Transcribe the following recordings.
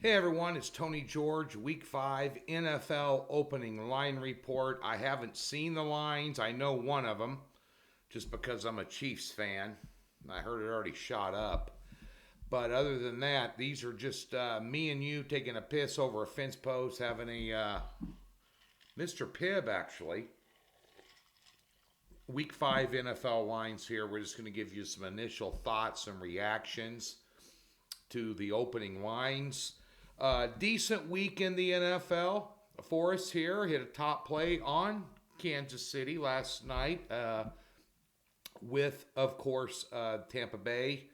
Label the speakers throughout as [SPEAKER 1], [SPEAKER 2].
[SPEAKER 1] Hey everyone, it's Tony George, Week 5 NFL opening line report. I haven't seen the lines. I know one of them just because I'm a Chiefs fan. I heard it already shot up. But other than that, these are just me and you taking a piss over a fence post, having a Mr. Pibb actually. Week 5 NFL lines here. We're just going to give you some initial thoughts and reactions to the opening lines. Decent week in the NFL for us here. Hit a top play on Kansas City last night with, of course, Tampa Bay.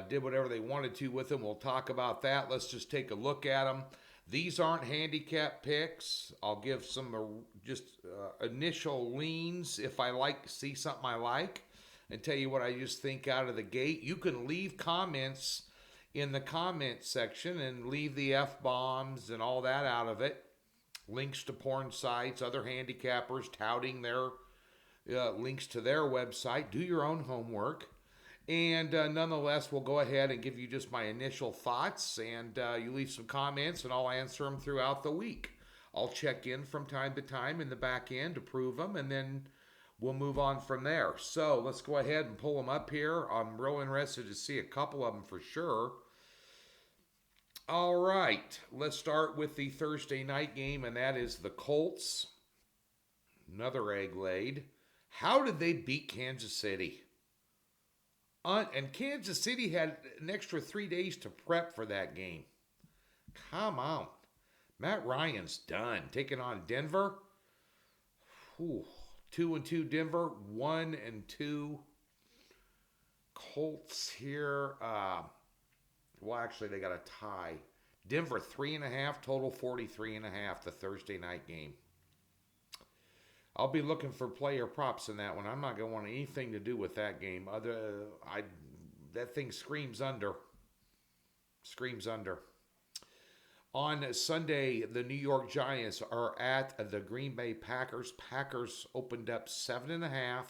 [SPEAKER 1] Did whatever they wanted to with them. We'll talk about that. Let's just take a look at them. These aren't handicap picks. I'll give some initial leans if I see something I like and tell you what I just think out of the gate. You can leave comments in the comment section and leave the F-bombs and all that out of it. Links to porn sites, other handicappers touting their links to their website. Do your own homework. And nonetheless, we'll go ahead and give you just my initial thoughts. And you leave some comments and I'll answer them throughout the week. I'll check in from time to time in the back end to prove them. And then we'll move on from there. So let's go ahead and pull them up here. I'm real interested to see a couple of them for sure. All right, let's start with the Thursday night game, and that is the Colts. Another egg laid. How did they beat Kansas City? And Kansas City had an extra 3 days to prep for that game. Come on. Matt Ryan's done. Taking on Denver. 2-2 Denver. 1-2 Colts here. Well, actually, they got a tie. Denver 3.5, total 43.5, the Thursday night game. I'll be looking for player props in that one. I'm not going to want anything to do with that game. That thing screams under. Screams under. On Sunday, the New York Giants are at the Green Bay Packers. Packers opened up 7.5,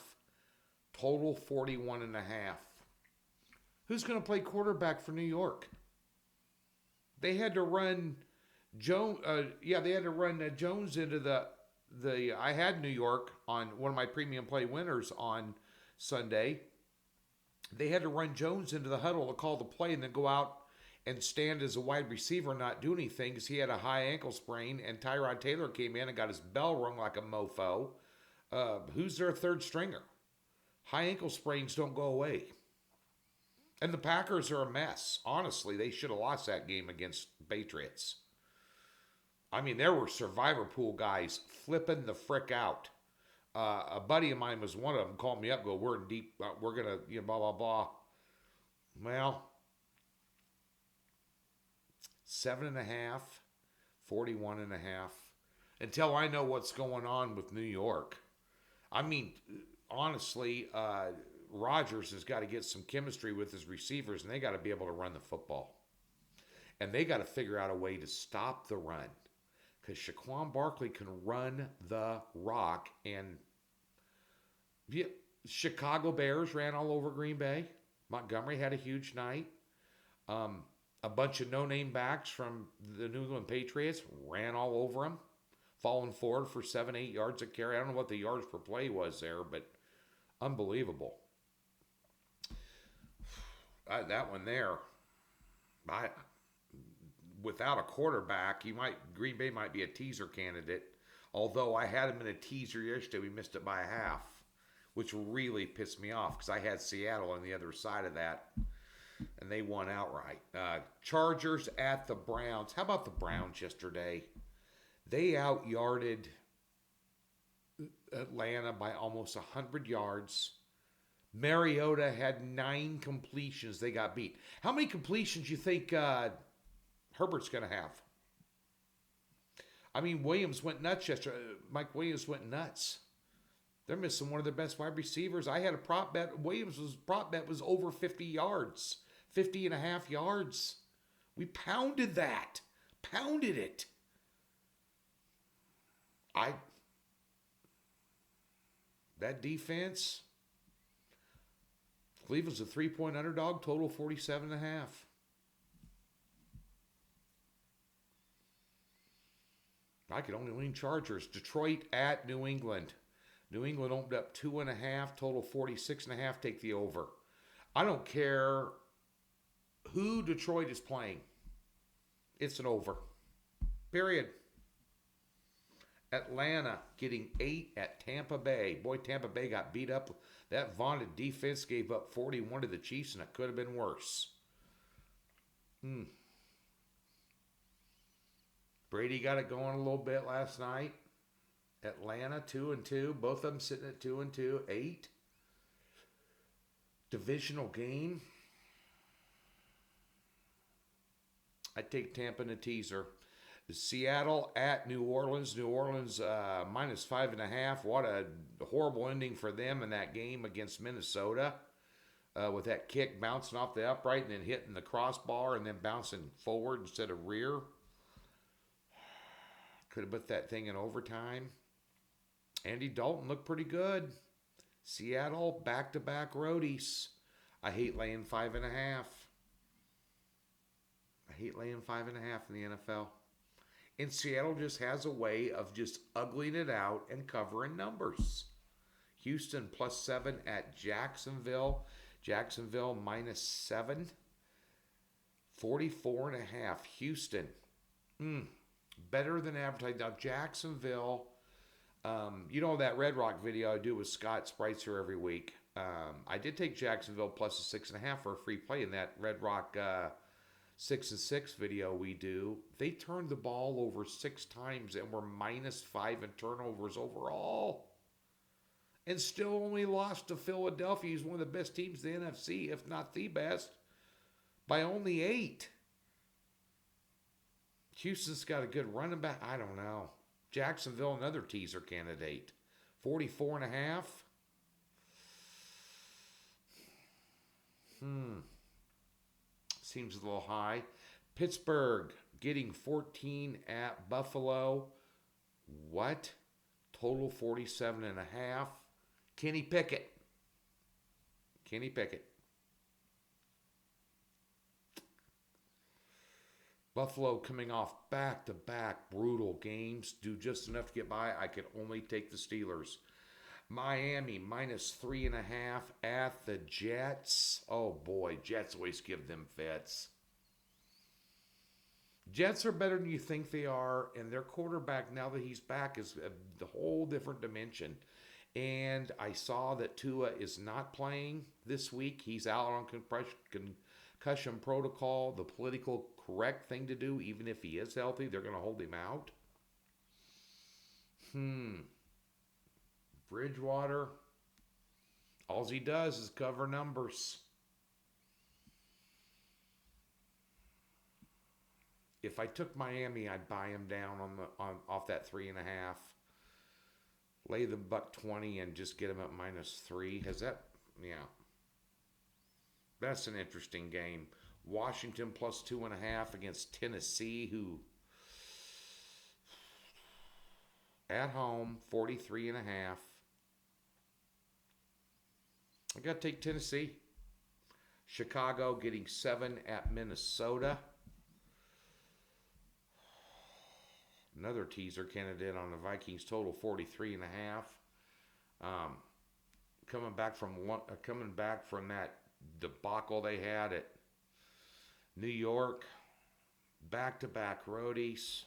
[SPEAKER 1] total 41.5. Who's going to play quarterback for New York? They had to run Jones. They had to run Jones into the. I had New York on one of my premium play winners on Sunday. They had to run Jones into the huddle to call the play and then go out and stand as a wide receiver and not do anything because he had a high ankle sprain. And Tyrod Taylor came in and got his bell rung like a mofo. Who's their third stringer? High ankle sprains don't go away. And the Packers are a mess. Honestly, they should have lost that game against Patriots. I mean, there were survivor pool guys flipping the frick out. A buddy of mine was one of them. Called me up, go, we're in deep. We're gonna, blah blah blah. Well, 7.5, 41.5. Until I know what's going on with New York. I mean, honestly. Rodgers has got to get some chemistry with his receivers, and they got to be able to run the football. And they got to figure out a way to stop the run. Because Saquon Barkley can run the rock. And Chicago Bears ran all over Green Bay. Montgomery had a huge night. A bunch of no-name backs from the New England Patriots ran all over him. Falling forward for 7-8 yards a carry. I don't know what the yards per play was there, but unbelievable. That one there, without a quarterback, Green Bay might be a teaser candidate. Although I had him in a teaser yesterday, we missed it by a half, which really pissed me off because I had Seattle on the other side of that, and they won outright. Chargers at the Browns. How about the Browns yesterday? They out-yarded Atlanta by almost 100 yards. Mariota had 9 completions. They got beat. How many completions do you think Herbert's going to have? I mean, Williams went nuts yesterday. Mike Williams went nuts. They're missing one of their best wide receivers. I had a prop bet. Prop bet was over 50 yards. 50.5 yards. We pounded that. Pounded it. That defense... Cleveland's a 3-point underdog, total 47.5. I could only lean Chargers. Detroit at New England. New England opened up 2.5, total 46.5. Take the over. I don't care who Detroit is playing. It's an over. Period. Atlanta getting 8 at Tampa Bay. Boy, Tampa Bay got beat up. That vaunted defense gave up 41 to the Chiefs, and it could have been worse. Brady got it going a little bit last night. Atlanta 2-2. Both of them sitting at 2-2. 8. Divisional game. I'd take Tampa in a teaser. Seattle at New Orleans. New Orleans minus 5.5. What a horrible ending for them in that game against Minnesota. With that kick bouncing off the upright and then hitting the crossbar and then bouncing forward instead of rear. Could have put that thing in overtime. Andy Dalton looked pretty good. Seattle, back-to-back roadies. I hate laying 5.5. I hate laying 5.5 in the NFL. And Seattle just has a way of just uglying it out and covering numbers. Houston +7 at Jacksonville. Jacksonville -7. 44.5. Houston. Better than advertised. Now, Jacksonville, you know that Red Rock video I do with Scott Spreitzer every week. I did take Jacksonville +6.5 for a free play in that Red Rock 6-6 video we do. They turned the ball over 6 times and were -5 in turnovers overall. And still only lost to Philadelphia, who's one of the best teams in the NFC, if not the best, by only 8. Houston's got a good running back. I don't know. Jacksonville, another teaser candidate. 44.5. Seems a little high. Pittsburgh getting 14 at Buffalo. What? Total 47.5. Kenny Pickett. Kenny Pickett. Buffalo coming off back-to-back brutal games. Do just enough to get by. I could only take the Steelers. Miami -3.5 at the Jets. Oh boy, Jets always give them fits. Jets are better than you think they are, and their quarterback, now that he's back, is a whole different dimension. And I saw that Tua is not playing this week. He's out on concussion protocol. The political correct thing to do, even if he is healthy, they're going to hold him out. Bridgewater, all he does is cover numbers. If I took Miami, I'd buy him down off that 3.5. Lay the $1.20 and just get him at -3. Has that? Yeah. That's an interesting game. Washington +2.5 against Tennessee, who at home 43.5. I got to take Tennessee. Chicago getting 7 at Minnesota. Another teaser candidate on the Vikings, total 43.5. Coming back from that debacle they had at New York, back-to-back roadies.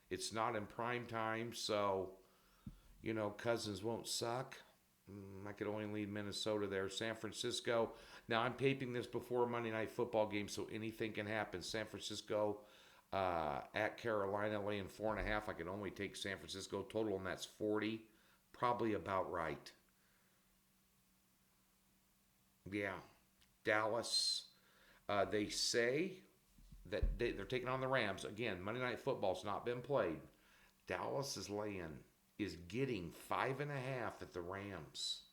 [SPEAKER 1] It's not in prime time, so Cousins won't suck. I could only lead Minnesota there. San Francisco. Now I'm taping this before Monday Night Football game, so anything can happen. San Francisco at Carolina laying 4.5. I can only take San Francisco total, and that's 40. Probably about right. Yeah. Dallas. They say that they're taking on the Rams. Again, Monday Night Football's not been played. Dallas is getting 5.5 at the Rams.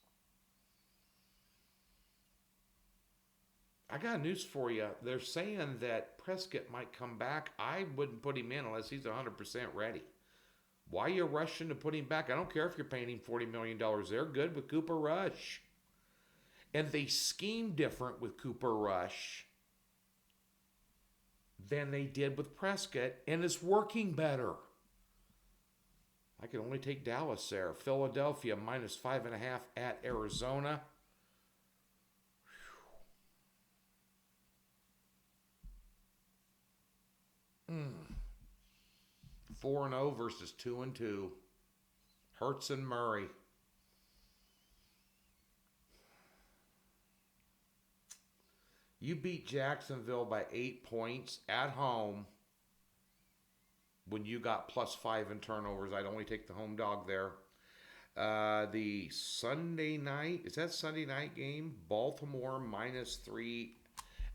[SPEAKER 1] I got news for you. They're saying that Prescott might come back. I wouldn't put him in unless he's 100% ready. Why are you rushing to put him back? I don't care if you're paying him $40 million. They're good with Cooper Rush. And they scheme different with Cooper Rush than they did with Prescott, and it's working better. I can only take Dallas there. Philadelphia -5.5 at Arizona. 4-0 versus 2-2. Hurts and Murray. You beat Jacksonville by 8 points at home when you got +5 in turnovers. I'd only take the home dog there. The Sunday night, is that Sunday night game? Baltimore -3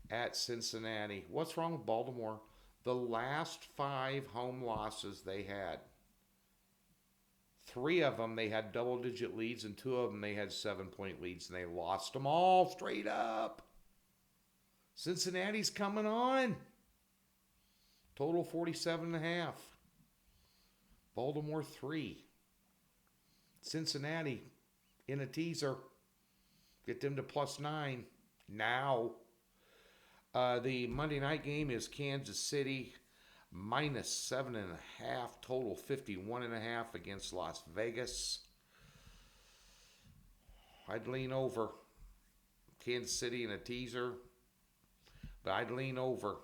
[SPEAKER 1] at Cincinnati. What's wrong with Baltimore? The last 5 home losses they had, 3 of them they had double-digit leads, and 2 of them they had 7-point leads, and they lost them all straight up. Cincinnati's coming on. Total 47.5. Baltimore 3. Cincinnati in a teaser. Get them to +9 now. The Monday night game is Kansas City -7.5. Total 51.5 against Las Vegas. I'd lean over. Kansas City in a teaser, but I'd lean over.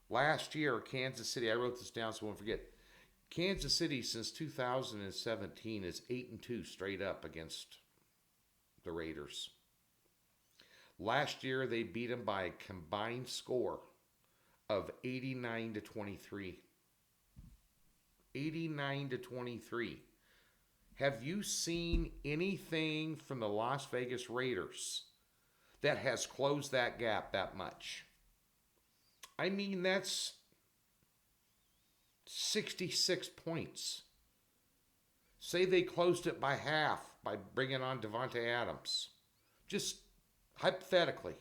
[SPEAKER 1] Last year, Kansas City, I wrote this down so I won't forget. Kansas City since 2017 is 8-2 straight up against the Raiders. Last year, they beat them by a combined score of 89-23. 89-23. Have you seen anything from the Las Vegas Raiders that has closed that gap that much? I mean, that's 66 points. Say they closed it by half by bringing on Devontae Adams. Just hypothetically.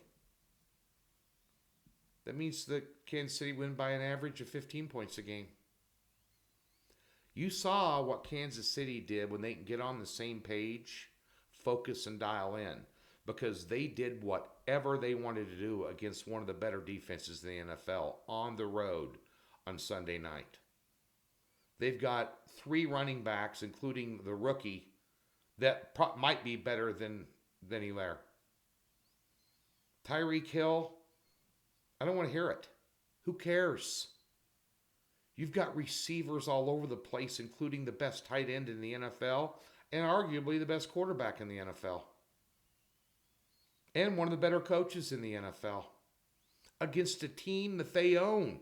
[SPEAKER 1] That means that Kansas City win by an average of 15 points a game. You saw what Kansas City did when they can get on the same page, focus, and dial in, because they did whatever they wanted to do against one of the better defenses in the NFL on the road on Sunday night. They've got 3 running backs, including the rookie, that might be better than Hilaire. Tyreek Hill, I don't want to hear it. Who cares? You've got receivers all over the place, including the best tight end in the NFL and arguably the best quarterback in the NFL. And one of the better coaches in the NFL against a team that they own.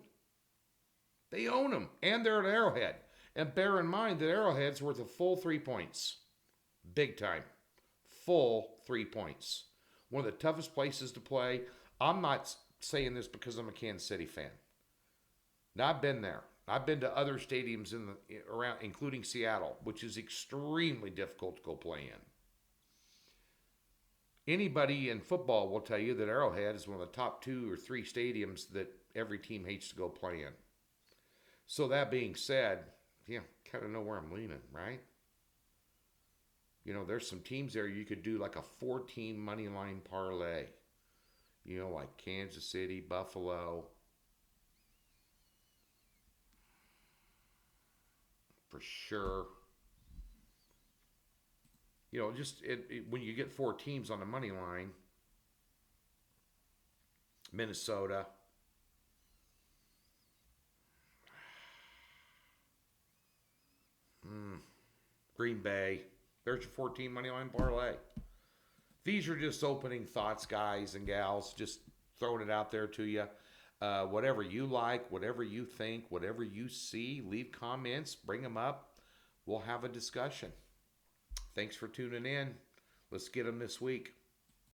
[SPEAKER 1] They own them, and they're at Arrowhead. And bear in mind that Arrowhead's worth a full 3 points. Big time. Full 3 points. One of the toughest places to play. I'm not saying this because I'm a Kansas City fan. Now, I've been there. I've been to other stadiums around, including Seattle, which is extremely difficult to go play in. Anybody in football will tell you that Arrowhead is one of the top 2 or 3 stadiums that every team hates to go play in. So that being said, yeah, kind of know where I'm leaning, right? You know, there's some teams there you could do like a 4-team money line parlay. You know, like Kansas City, Buffalo. For sure. You know, just when you get 4 teams on the money line, Minnesota, Green Bay, there's your 14 money line parlay. These are just opening thoughts, guys and gals, just throwing it out there to you. Whatever you like, whatever you think, whatever you see, leave comments, bring them up. We'll have a discussion. Thanks for tuning in. Let's get them this week.